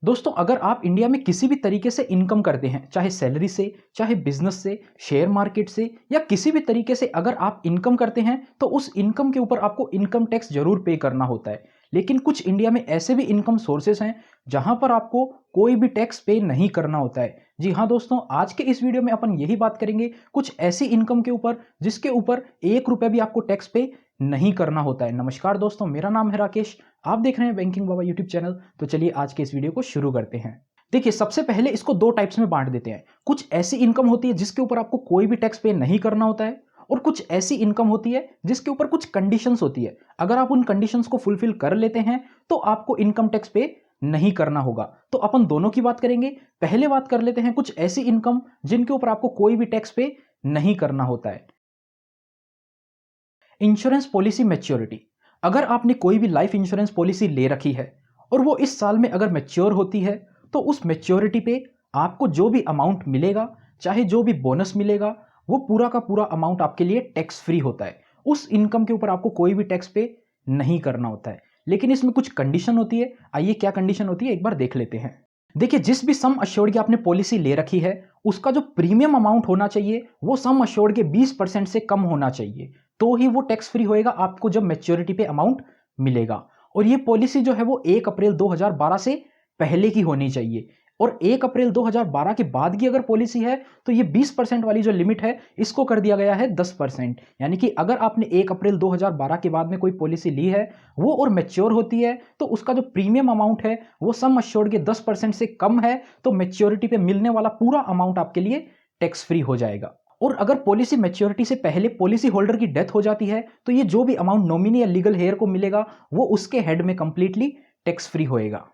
दोस्तों, अगर आप इंडिया में किसी भी तरीके से इनकम करते हैं, चाहे सैलरी से, चाहे बिजनेस से, शेयर मार्केट से या किसी भी तरीके से अगर आप इनकम करते हैं, तो उस इनकम के ऊपर आपको इनकम टैक्स जरूर पे करना होता है। लेकिन कुछ इंडिया में ऐसे भी इनकम सोर्सेस हैं जहां पर आपको कोई भी टैक्स पे नहीं करना होता है। जी हाँ दोस्तों, आज के इस वीडियो में अपन यही बात करेंगे कुछ ऐसी इनकम के ऊपर जिसके ऊपर 1 रुपए भी आपको टैक्स पे नहीं करना होता है। नमस्कार दोस्तों, मेरा नाम है राकेश, आप देख रहे हैं बैंकिंग बाबा यूट्यूब चैनल। तो चलिए आज के इस वीडियो को शुरू करते हैं। देखिए, सबसे पहले इसको दो टाइप्स में बांट देते हैं। कुछ ऐसी इनकम होती है जिसके ऊपर आपको कोई भी टैक्स पे नहीं करना होता है, और कुछ ऐसी इनकम होती है जिसके ऊपर कुछ कंडीशंस होती है। अगर आप उन कंडीशंस को फुलफिल कर लेते हैं तो आपको इनकम टैक्स पे नहीं करना होगा। तो अपन दोनों की बात करेंगे। पहले बात कर लेते हैं कुछ ऐसी इनकम जिनके ऊपर आपको कोई भी टैक्स पे नहीं करना होता है। Insurance policy maturity. अगर आपने कोई भी लाइफ इंश्योरेंस पॉलिसी ले रखी है और वो इस साल में अगर मैच्योर होती है, तो उस मैच्योरिटी पे आपको जो भी अमाउंट मिलेगा, चाहे जो भी बोनस मिलेगा, वो पूरा का पूरा अमाउंट आपके लिए टैक्स फ्री होता है। उस इनकम के ऊपर आपको कोई भी टैक्स पे नहीं करना होता है। लेकिन इसमें कुछ कंडीशन होती है। आइए क्या कंडीशन होती है एक बार देख लेते हैं। देखिए, जिस भी सम अश्योर्ड की आपने पॉलिसी ले रखी है, उसका जो प्रीमियम अमाउंट होना चाहिए वो सम अश्योर्ड के 20% से कम होना चाहिए, तो ही वो टैक्स फ्री होएगा आपको जब मैच्योरिटी पे अमाउंट मिलेगा। और ये पॉलिसी जो है वो 1 अप्रैल 2012 से पहले की होनी चाहिए। और 1 अप्रैल 2012 के बाद की अगर पॉलिसी है तो ये 20% वाली जो लिमिट है इसको कर दिया गया है 10%। यानी कि अगर आपने 1 अप्रैल 2012 के बाद में कोई पॉलिसी ली है वो और मैच्योर होती है, तो उसका जो प्रीमियम अमाउंट है वो सम अश्योर्ड के 10% से कम है, तो मैच्योरिटी पे मिलने वाला पूरा अमाउंट आपके लिए टैक्स फ्री हो जाएगा। और अगर पॉलिसी मैच्योरिटी से पहले पॉलिसी होल्डर की डेथ हो जाती है, तो ये जो भी अमाउंट नॉमिनी या लीगल हेयर को मिलेगा वो उसके हेड में कंप्लीटली टैक्स फ्री होएगा।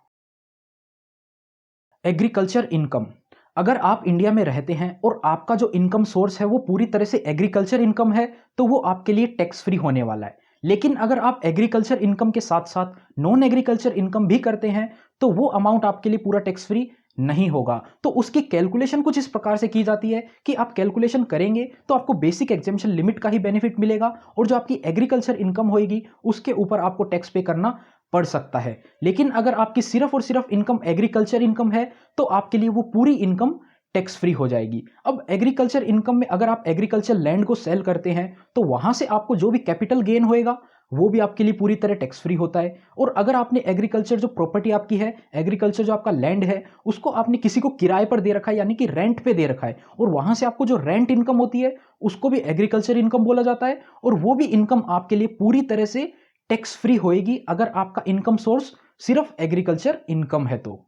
Agriculture income. अगर आप इंडिया में रहते हैं और आपका जो इनकम सोर्स है वो पूरी तरह से एग्रीकल्चर इनकम है, तो वो आपके लिए टैक्स फ्री होने वाला है। लेकिन अगर आप एग्रीकल्चर इनकम के साथ साथ नॉन एग्रीकल्चर इनकम भी करते हैं, तो वो अमाउंट आपके लिए पूरा टैक्स फ्री नहीं होगा। तो उसकी कैलकुलेशन कुछ इस प्रकार से की जाती है कि आप कैलकुलेशन करेंगे तो आपको बेसिक एग्जेम्पशन लिमिट का ही बेनिफिट मिलेगा, और जो आपकी एग्रीकल्चर इनकम होगी उसके ऊपर आपको टैक्स पे करना पड़ सकता है। लेकिन अगर आपकी सिर्फ और सिर्फ इनकम एग्रीकल्चर इनकम है, तो आपके लिए वो पूरी इनकम टैक्स फ्री हो जाएगी। अब एग्रीकल्चर इनकम में अगर आप एग्रीकल्चर लैंड को सेल करते हैं, तो वहां से आपको जो भी कैपिटल गेन होएगा वो भी आपके लिए पूरी तरह टैक्स फ्री होता है। और अगर आपने एग्रीकल्चर जो प्रॉपर्टी आपकी है, एग्रीकल्चर जो आपका लैंड है, उसको आपने किसी को किराए पर दे रखा है, यानी कि रेंट पे दे रखा है, और वहां से आपको जो रेंट इनकम होती है उसको भी एग्रीकल्चर इनकम बोला जाता है। और वो भी इनकम आपके लिए पूरी तरह से टैक्स फ्री होएगी अगर आपका इनकम सोर्स सिर्फ एग्रीकल्चर इनकम है तो।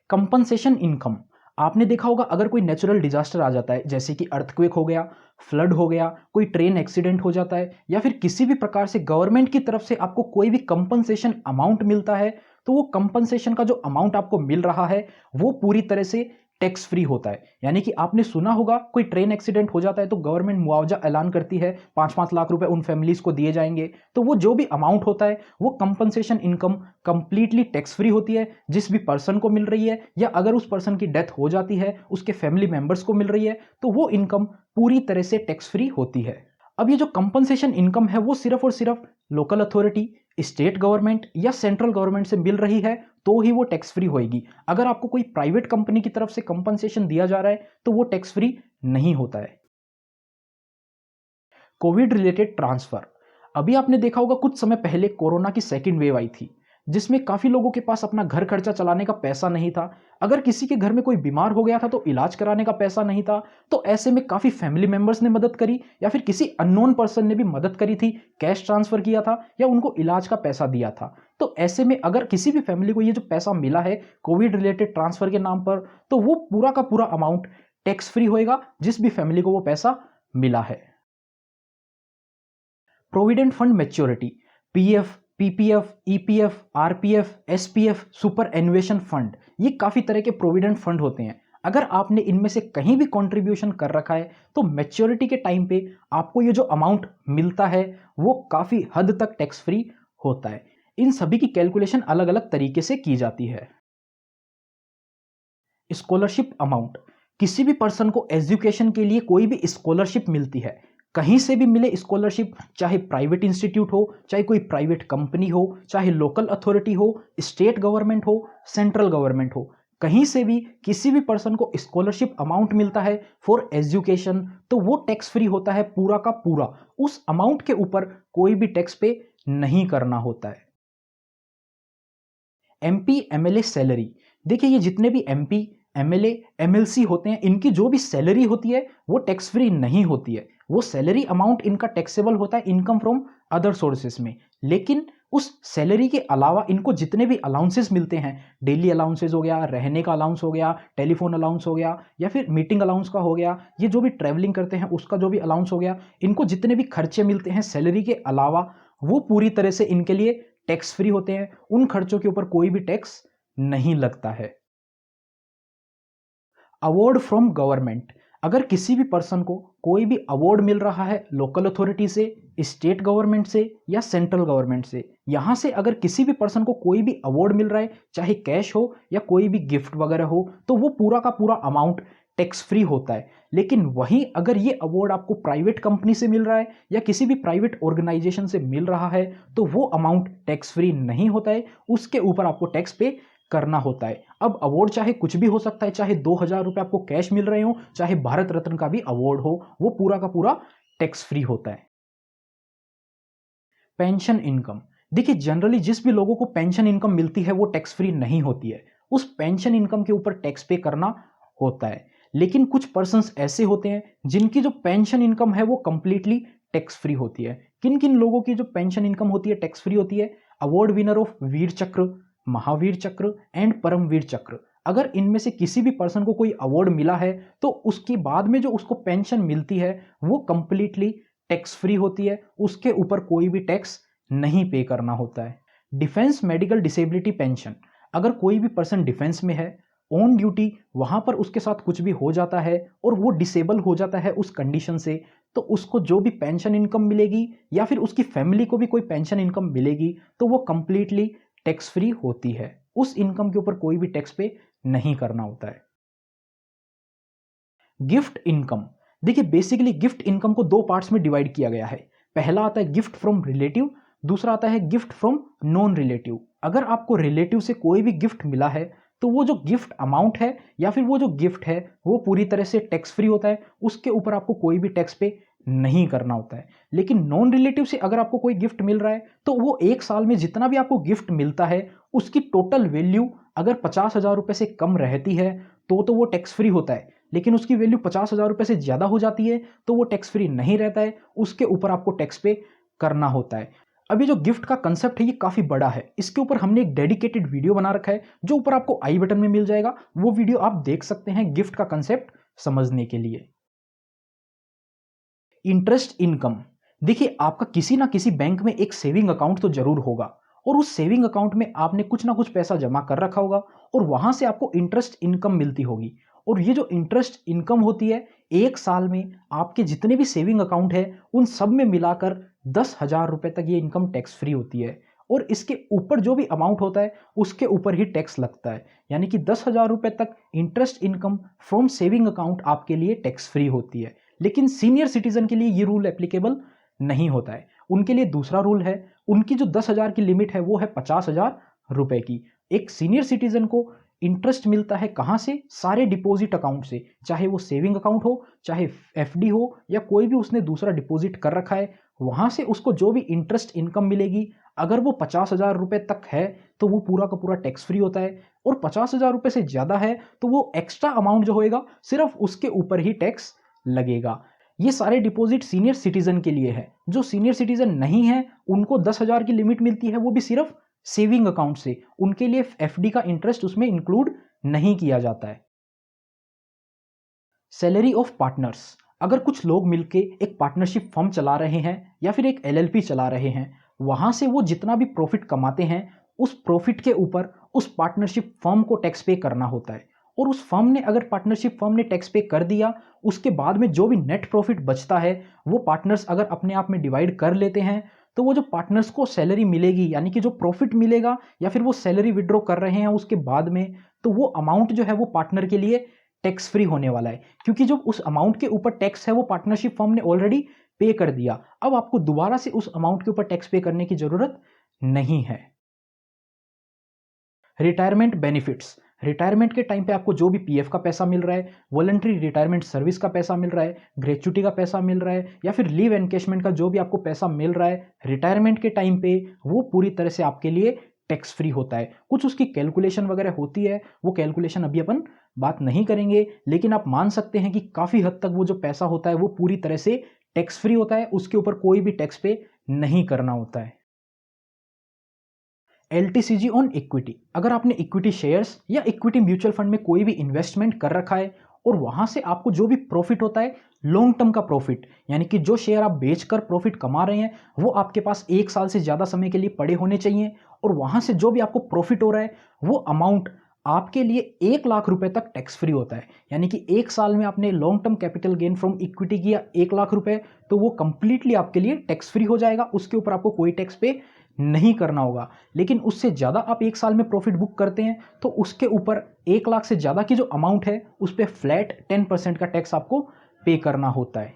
Compensation income. आपने देखा होगा अगर कोई नेचुरल डिजास्टर आ जाता है, जैसे कि अर्थक्वेक हो गया, फ्लड हो गया, कोई ट्रेन एक्सीडेंट हो जाता है, या फिर किसी भी प्रकार से गवर्नमेंट की तरफ से आपको कोई भी कंपनसेशन अमाउंट मिलता है, तो वो कंपनसेशन का जो अमाउंट आपको मिल रहा है वो पूरी तरह से टैक्स फ्री होता है। यानी कि आपने सुना होगा कोई ट्रेन एक्सीडेंट हो जाता है तो गवर्नमेंट मुआवजा ऐलान करती है, 5-5 लाख रुपए उन फैमिलीज को दिए जाएंगे। तो वो जो भी अमाउंट होता है वो compensation income completely tax free होती है, जिस भी पर्सन को मिल रही है, या अगर उस पर्सन की डेथ हो जाती है उसके फैमिली मेंबर्स को मिल रही है, तो वो इनकम पूरी तरह से टैक्स फ्री होती है। अब ये जो कंपनसेशन इनकम है वो सिर्फ और सिर्फ लोकल अथॉरिटी, स्टेट गवर्नमेंट या सेंट्रल गवर्नमेंट से मिल रही है तो ही वो टैक्स फ्री होएगी। अगर आपको कोई प्राइवेट कंपनी की तरफ से कंपनसेशन दिया जा रहा है तो वो टैक्स फ्री नहीं होता है। Covid related transfer. अभी आपने देखा होगा कुछ समय पहले कोरोना की सेकेंड वेव आई थी, जिसमें काफी लोगों के पास अपना घर खर्चा चलाने का पैसा नहीं था। अगर किसी के घर में कोई बीमार हो गया था तो इलाज कराने का पैसा नहीं था, तो ऐसे में काफी फैमिली मेंबर्स ने मदद करी, या फिर किसी अननोन पर्सन ने भी मदद करी थी, कैश ट्रांसफर किया था या उनको इलाज का पैसा दिया था। तो ऐसे में अगर किसी भी फैमिली को ये जो पैसा मिला है कोविड रिलेटेड ट्रांसफर के नाम पर, तो वो पूरा का पूरा अमाउंट टैक्स फ्री होएगा जिस भी फैमिली को वो पैसा मिला है। Provident fund maturity. PF, PPF, EPF, RPF, SPF, superannuation fund, ये काफी तरह के प्रोविडेंट फंड होते हैं। अगर आपने इनमें से कहीं भी कंट्रीब्यूशन कर रखा है तो मैच्योरिटी के टाइम पे आपको ये जो अमाउंट मिलता है वो काफी हद तक टैक्स फ्री होता है। इन सभी की कैलकुलेशन अलग अलग तरीके से की जाती है। Scholarship amount. किसी भी पर्सन को एजुकेशन के लिए कोई भी स्कॉलरशिप मिलती है, कहीं से भी मिले स्कॉलरशिप, चाहे प्राइवेट इंस्टीट्यूट हो, चाहे कोई प्राइवेट कंपनी हो, चाहे लोकल अथॉरिटी हो, स्टेट गवर्नमेंट हो, सेंट्रल गवर्नमेंट हो, कहीं से भी किसी भी पर्सन को स्कॉलरशिप अमाउंट मिलता है फॉर एजुकेशन, तो वो टैक्स फ्री होता है पूरा का पूरा। उस अमाउंट के ऊपर कोई भी टैक्स पे नहीं करना होता है। एमपी एमएलए सैलरी, देखिए ये जितने भी एमपी एमएलए एमएलसी होते हैं, इनकी जो भी सैलरी होती है वो टैक्स फ्री नहीं होती है। वो सैलरी अमाउंट इनका टैक्सेबल होता है इनकम फ्रॉम अदर सोर्सेस में। लेकिन उस सैलरी के अलावा इनको जितने भी अलाउंसेस मिलते हैं, डेली अलाउंसेस हो गया, रहने का अलाउंस हो गया, टेलीफोन अलाउंस हो गया, या फिर मीटिंग अलाउंस का हो गया, ये जो भी ट्रैवलिंग करते हैं उसका जो भी अलाउंस हो गया, इनको जितने भी खर्चे मिलते हैं सैलरी के अलावा, वो पूरी तरह से इनके लिए टैक्स फ्री होते हैं। उन खर्चों के ऊपर कोई भी टैक्स नहीं लगता है। अवार्ड फ्रॉम गवर्नमेंट, अगर किसी भी पर्सन को कोई भी अवार्ड मिल रहा है लोकल अथॉरिटी से, स्टेट गवर्नमेंट से या सेंट्रल गवर्नमेंट से, यहां से अगर किसी भी पर्सन को कोई भी अवार्ड मिल रहा है, चाहे कैश हो या कोई भी गिफ्ट वगैरह हो, तो वो पूरा का पूरा अमाउंट टैक्स फ्री होता है। लेकिन वहीं अगर ये अवार्ड आपको प्राइवेट कंपनी से मिल रहा है या किसी भी प्राइवेट ऑर्गेनाइजेशन से मिल रहा है, तो वो अमाउंट टैक्स फ्री नहीं होता है, उसके ऊपर आपको टैक्स पे करना होता है। अब अवार्ड चाहे कुछ भी हो सकता है, चाहे 2000 रुपये आपको कैश मिल रहे हो, चाहे भारत रत्न का भी अवार्ड हो, वो पूरा का पूरा टैक्स फ्री होता है। पेंशन इनकम, देखिए जनरली जिस भी लोगों को पेंशन इनकम मिलती है वो टैक्स फ्री नहीं होती है, उस पेंशन इनकम के ऊपर टैक्स पे करना होता है। लेकिन कुछ पर्सन्स ऐसे होते हैं जिनकी जो पेंशन इनकम है वो कंप्लीटली टैक्स फ्री होती है। किन किन लोगों की जो पेंशन इनकम होती है टैक्स फ्री होती है? अवार्ड विनर ऑफ वीर चक्र, महावीर चक्र एंड परमवीर चक्र। अगर इनमें से किसी भी पर्सन को कोई अवार्ड मिला है तो उसके बाद में जो उसको पेंशन मिलती है वो कंप्लीटली टैक्स फ्री होती है, उसके ऊपर कोई भी टैक्स नहीं पे करना होता है। डिफेंस मेडिकल डिसेबिलिटी पेंशन, अगर कोई भी पर्सन डिफेंस में है, ऑन ड्यूटी, वहां पर उसके साथ कुछ भी हो जाता है और वो डिसेबल हो जाता है उस कंडीशन से, तो उसको जो भी पेंशन इनकम मिलेगी या फिर उसकी फैमिली को भी कोई पेंशन इनकम मिलेगी तो वो कंप्लीटली टैक्स फ्री होती है। उस इनकम के ऊपर कोई भी टैक्स पे नहीं करना होता है। गिफ्ट इनकम, देखिए बेसिकली गिफ्ट इनकम को दो पार्ट्स में डिवाइड किया गया है। पहला आता है गिफ्ट फ्रॉम रिलेटिव, दूसरा आता है गिफ्ट फ्रॉम नॉन रिलेटिव। अगर आपको रिलेटिव से कोई भी गिफ्ट मिला है तो वो जो गिफ्ट अमाउंट है या फिर वो जो गिफ्ट है वो पूरी तरह से टैक्स फ्री होता है, उसके ऊपर आपको कोई भी टैक्स पे नहीं करना होता है। लेकिन नॉन रिलेटिव से अगर आपको कोई गिफ्ट मिल रहा है तो वो एक साल में जितना भी आपको गिफ्ट मिलता है उसकी टोटल वैल्यू अगर 50,000 रुपये से कम रहती है तो वो टैक्स फ्री होता है। लेकिन उसकी वैल्यू 50,000 रुपये से ज़्यादा हो जाती है तो वो टैक्स फ्री नहीं रहता है, उसके ऊपर आपको टैक्स पे करना होता है। अभी जो गिफ्ट का कंसेप्ट है ये काफ़ी बड़ा है, इसके ऊपर हमने एक डेडिकेटेड वीडियो बना रखा है जो ऊपर आपको आई बटन में मिल जाएगा, वो वीडियो आप देख सकते हैं गिफ्ट का कंसेप्ट समझने के लिए। इंटरेस्ट इनकम, देखिए आपका किसी ना किसी बैंक में एक सेविंग अकाउंट तो जरूर होगा और उस सेविंग अकाउंट में आपने कुछ ना कुछ पैसा जमा कर रखा होगा और वहां से आपको इंटरेस्ट इनकम मिलती होगी। और ये जो इंटरेस्ट इनकम होती है एक साल में आपके जितने भी सेविंग अकाउंट है उन सब में मिलाकर 10,000 रुपये तक ये इनकम टैक्स फ्री होती है। और इसके ऊपर जो भी अमाउंट होता है उसके ऊपर ही टैक्स लगता है, यानी कि 10,000 रुपये तक interest income from saving account आपके लिए टैक्स फ्री होती है। लेकिन सीनियर सिटीजन के लिए ये रूल एप्लीकेबल नहीं होता है, उनके लिए दूसरा रूल है। उनकी जो 10,000 की लिमिट है वो है 50,000 रुपये की। एक सीनियर सिटीजन को इंटरेस्ट मिलता है कहाँ से? सारे डिपॉजिट अकाउंट से, चाहे वो सेविंग अकाउंट हो, चाहे एफडी हो या कोई भी उसने दूसरा डिपॉजिट कर रखा है, वहां से उसको जो भी इंटरेस्ट इनकम मिलेगी अगर वो 50,000 रुपये तक है तो वो पूरा का पूरा टैक्स फ्री होता है। और 50,000 रुपये से ज़्यादा है तो वो एक्स्ट्रा अमाउंट जो होएगा सिर्फ उसके ऊपर ही टैक्स लगेगा। ये सारे डिपॉजिट सीनियर सिटीजन के लिए है। जो सीनियर सिटीजन नहीं है उनको 10,000 की लिमिट मिलती है, वो भी सिर्फ सेविंग अकाउंट से, उनके लिए एफडी का इंटरेस्ट उसमें इंक्लूड नहीं किया जाता है। सैलरी ऑफ पार्टनर्स, अगर कुछ लोग मिलके एक पार्टनरशिप फर्म चला रहे हैं या फिर एक एलएलपी चला रहे हैं, वहां से वो जितना भी प्रॉफिट कमाते हैं उस प्रॉफिट के ऊपर उस पार्टनरशिप फर्म को टैक्स पे करना होता है। और उस फर्म ने अगर पार्टनरशिप फर्म ने टैक्स पे कर दिया, उसके बाद में जो भी नेट प्रॉफिट बचता है वो पार्टनर्स अगर अपने आप में डिवाइड कर लेते हैं तो वो जो पार्टनर्स को सैलरी मिलेगी, यानी कि जो प्रॉफिट मिलेगा या फिर वो सैलरी विड्रॉ कर रहे हैं उसके बाद में, तो वो अमाउंट जो है वो पार्टनर के लिए टैक्स फ्री होने वाला है। क्योंकि जो उस अमाउंट के ऊपर टैक्स है वो पार्टनरशिप फर्म ने ऑलरेडी पे कर दिया, अब आपको दोबारा से उस अमाउंट के ऊपर टैक्स पे करने की जरूरत नहीं है। रिटायरमेंट बेनिफिट्स, रिटायरमेंट के टाइम पे आपको जो भी पीएफ का पैसा मिल रहा है, वॉलंटरी रिटायरमेंट सर्विस का पैसा मिल रहा है, ग्रेच्युटी का पैसा मिल रहा है, या फिर लीव एनकेशमेंट का जो भी आपको पैसा मिल रहा है रिटायरमेंट के टाइम पे, वो पूरी तरह से आपके लिए टैक्स फ्री होता है। कुछ उसकी कैलकुलेशन वगैरह होती है, वो कैलकुलेशन अभी अपन बात नहीं करेंगे, लेकिन आप मान सकते हैं कि काफ़ी हद तक वो जो पैसा होता है वो पूरी तरह से टैक्स फ्री होता है, उसके ऊपर कोई भी टैक्स पे नहीं करना होता है। LTCG ऑन इक्विटी, अगर आपने इक्विटी शेयर्स या इक्विटी म्यूचुअल फंड में कोई भी इन्वेस्टमेंट कर रखा है और वहां से आपको जो भी प्रॉफिट होता है, लॉन्ग टर्म का प्रॉफिट, यानी कि जो शेयर आप बेचकर प्रॉफिट कमा रहे हैं वो आपके पास 1 साल से ज़्यादा समय के लिए पड़े होने चाहिए, और वहां से जो भी आपको प्रॉफिट हो रहा है वो अमाउंट आपके लिए 1 लाख रुपए तक टैक्स फ्री होता है। यानी कि 1 साल में आपने long term capital gain from equity किया 1 लाख रुपए, तो वो कंप्लीटली आपके लिए टैक्स फ्री हो जाएगा, उसके ऊपर आपको कोई टैक्स पे नहीं करना होगा। लेकिन उससे ज़्यादा आप 1 साल में प्रॉफिट बुक करते हैं तो उसके ऊपर 1 लाख से ज़्यादा की जो अमाउंट है उस पर फ्लैट 10% का टैक्स आपको पे करना होता है।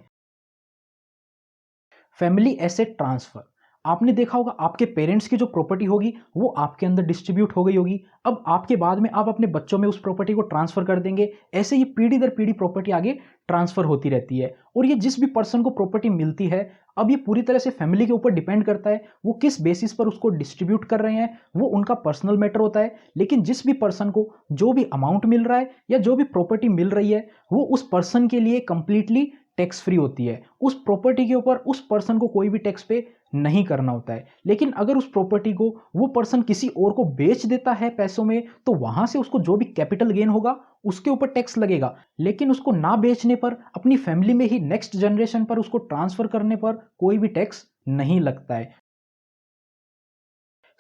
फैमिली एसेट ट्रांसफर, आपने देखा होगा आपके पेरेंट्स की जो प्रॉपर्टी होगी वो आपके अंदर डिस्ट्रीब्यूट हो गई होगी, अब आपके बाद में आप अपने बच्चों में उस प्रॉपर्टी को ट्रांसफर कर देंगे, ऐसे ही पीढ़ी दर पीढ़ी प्रॉपर्टी आगे ट्रांसफर होती रहती है। और ये जिस भी पर्सन को प्रॉपर्टी मिलती है, अब ये पूरी तरह से फैमिली के ऊपर डिपेंड करता है वो किस बेसिस पर उसको डिस्ट्रीब्यूट कर रहे हैं, वो उनका पर्सनल मैटर होता है। लेकिन जिस भी पर्सन को जो भी अमाउंट मिल रहा है या जो भी प्रॉपर्टी मिल रही है वो उस पर्सन के लिए कंप्लीटली टैक्स फ्री होती है, उस प्रॉपर्टी के ऊपर उस पर्सन को कोई भी टैक्स पे नहीं करना होता है। लेकिन अगर उस प्रॉपर्टी को वो पर्सन किसी और को बेच देता है पैसों में, तो वहां से उसको जो भी कैपिटल गेन होगा उसके ऊपर टैक्स लगेगा, लेकिन उसको ना बेचने पर अपनी फैमिली में ही नेक्स्ट जनरेशन पर उसको ट्रांसफर करने पर कोई भी टैक्स नहीं लगता है।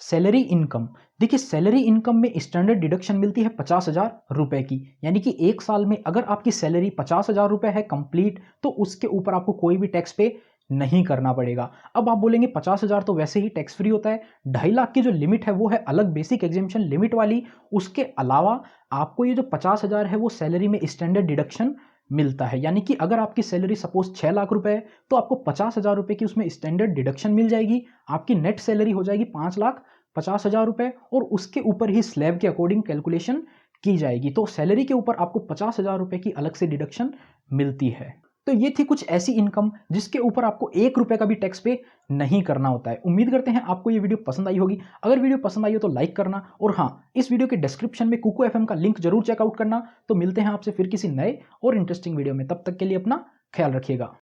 सैलरी इनकम, देखिए सैलरी इनकम में स्टैंडर्ड डिडक्शन मिलती है 50,000 रुपए की, यानी कि 1 साल में अगर आपकी सैलरी 50,000 रुपए है कंप्लीट, तो उसके ऊपर आपको कोई भी टैक्स पे नहीं करना पड़ेगा। अब आप बोलेंगे 50,000 तो वैसे ही टैक्स फ्री होता है, 2.5 लाख की जो लिमिट है वो है अलग बेसिक एग्जेम्पशन लिमिट वाली, उसके अलावा आपको ये जो 50,000 है वो सैलरी में स्टैंडर्ड डिडक्शन मिलता है। यानी कि अगर आपकी सैलरी सपोज 6 लाख रुपए है तो आपको 50,000 रुपए की उसमें स्टैंडर्ड डिडक्शन मिल जाएगी, आपकी नेट सैलरी हो जाएगी 5,50,000 रुपए, और उसके ऊपर ही स्लैब के अकॉर्डिंग कैलकुलेशन की जाएगी। तो सैलरी के ऊपर आपको 50,000 रुपए की अलग से डिडक्शन मिलती है। तो ये थी कुछ ऐसी इनकम जिसके ऊपर आपको 1 रुपए का भी टैक्स पे नहीं करना होता है। उम्मीद करते हैं आपको ये वीडियो पसंद आई होगी। अगर वीडियो पसंद आई हो तो लाइक करना, और हाँ, इस वीडियो के डिस्क्रिप्शन में कुकू एफएम का लिंक जरूर चेकआउट करना। तो मिलते हैं आपसे फिर किसी नए और इंटरेस्टिंग वीडियो में, तब तक के लिए अपना ख्याल रखिएगा।